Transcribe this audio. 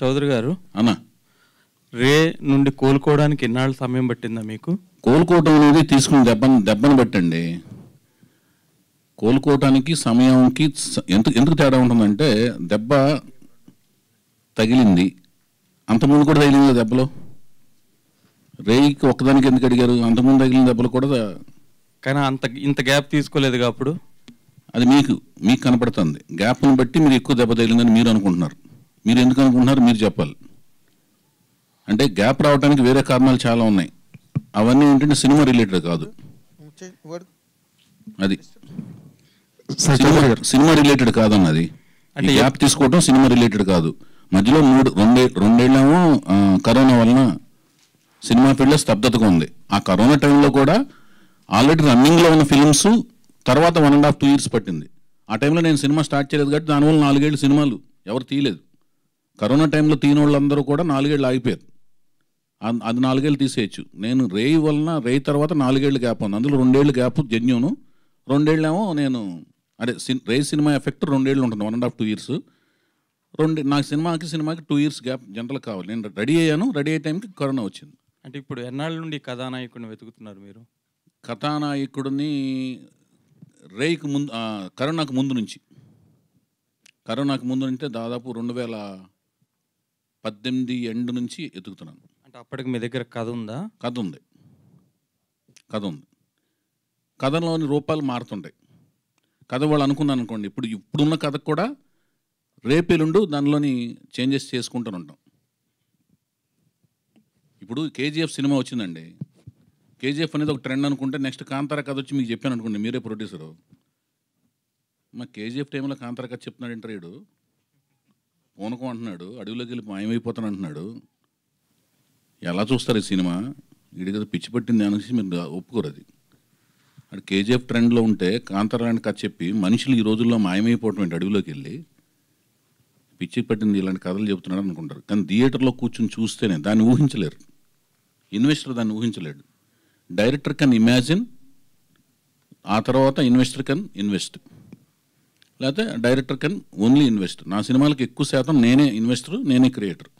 చౌదరి గారు అన్న, రే నుండి కోలుకోవడానికి ఎన్నాళ్ళు సమయం పట్టిందా మీకు? కోలుకోవటం అనేది తీసుకుని దెబ్బను పెట్టండి. కోలుకోవటానికి సమయంకి ఎందుకు తేడా ఉంటుందంటే, దెబ్బ తగిలింది, అంతకుముందు కూడా తగిలింది దెబ్బలో. రేయికి ఒక్కదానికి ఎందుకు అడిగారు? అంతకుముందు తగిలిన దెబ్బలు కూడా. కానీ ఇంత గ్యాప్ తీసుకోలేదుగా అప్పుడు. అది మీకు కనపడుతుంది. గ్యాప్ని బట్టి మీరు ఎక్కువ దెబ్బ తగిలిందని మీరు అనుకుంటున్నారు. మీరు ఎందుకు అనుకుంటున్నారు మీరు చెప్పాలి. అంటే గ్యాప్ రావడానికి వేరే కారణాలు చాలా ఉన్నాయి. అవన్నీ ఏంటంటే సినిమా రిలేటెడ్ కాదు. అది సినిమా రిలేటెడ్ కాదన్నది. అంటే గ్యాప్ తీసుకోవడం సినిమా రిలేటెడ్ కాదు. మధ్యలో రెండేళ్ళేమో కరోనా వలన సినిమా ఫీల్డ్లో స్తబ్దతగా ఉంది. ఆ కరోనా టైంలో కూడా ఆల్రెడీ రన్నింగ్లో ఉన్న ఫిల్మ్స్ తర్వాత 1.5-2 years పట్టింది. ఆ టైంలో నేను సినిమా స్టార్ట్ చేయలేదు కాబట్టి దానివల్ల 4 ఏళ్ళు సినిమాలు ఎవరు తీయలేదు. కరోనా టైంలో తీయని వాళ్ళందరూ కూడా 4 ఏళ్ళు ఆగిపోయారు. అది 4 ఏళ్ళు తీసేయచ్చు. నేను రేయి వలన రేయి తర్వాత 4 ఏళ్ళు గ్యాప్ ఉంది. అందులో 2 ఏళ్ళు గ్యాప్ జెన్యూను, 2 ఏళ్ళేమో నేను రేయి సినిమా ఎఫెక్ట్ 2 ఏళ్ళు ఉంటుంది, 1.5-2 years. నాకు సినిమాకి 2 years గ్యాప్ జనరల్ కావాలి. నేను రెడీ అయ్యాను, రెడీ అయ్యే టైంకి కరోనా వచ్చింది. అంటే ఇప్పుడు ఎన్నాళ్ళ నుండి కథానాయకుడిని వెతుకుతున్నారు మీరు? కథానాయకుడిని రేయికి ముందు, కరోనాకు ముందు నుంచి దాదాపు 2018 ఎండ్ నుంచి ఎతుకుతున్నాను. అంటే అప్పటికి మీ దగ్గర కథ ఉందా? కథ ఉంది. కథలోని రూపాలు మారుతుంటాయి. కథ వాళ్ళు అనుకున్నాను అనుకోండి, ఇప్పుడున్న కథకు కూడా రేపెల్లుండు దానిలోని చేంజెస్ చేసుకుంటూ ఉంటాం. ఇప్పుడు కేజీఎఫ్ సినిమా వచ్చిందండి. కేజీఎఫ్ అనేది ఒక ట్రెండ్ అనుకుంటే నెక్స్ట్ కాంతార కథ వచ్చి మీకు చెప్పాను అనుకోండి, మీరే ప్రొడ్యూసరు. మా కేజీఎఫ్ టైంలో కాంతార కథ చెప్తున్నాడు ఇంటర్వ్యూడు, పూనకం అంటున్నాడు, అడవిలోకి వెళ్ళి మాయమైపోతాను అంటున్నాడు. ఎలా చూస్తారు ఈ సినిమా? వీడి కదా పిచ్చి పట్టింది అనేసి మీరు ఒప్పుకోరు. అది కేజీఎఫ్ ట్రెండ్లో ఉంటే కాంతార లాంటి కథ చెప్పి మనుషులు ఈ రోజుల్లో మాయమైపోవటం ఏంటి? అడవిలోకి వెళ్ళి పిచ్చి పట్టింది ఇలాంటి కథలు చెబుతున్నాడు అనుకుంటారు. కానీ థియేటర్లో కూర్చొని చూస్తేనే దాన్ని ఊహించలేరు. ఇన్వెస్టర్ దాన్ని ఊహించలేడు. డైరెక్టర్ కెన్ ఇమాజిన్, ఆ తర్వాత ఇన్వెస్టర్ కెన్ ఇన్వెస్ట్, లేకపోతే డైరెక్టర్ కెన్ ఓన్లీ ఇన్వెస్ట్. నా సినిమాలకు ఎక్కువ శాతం నేనే ఇన్వెస్టర్, నేనే క్రియేటర్.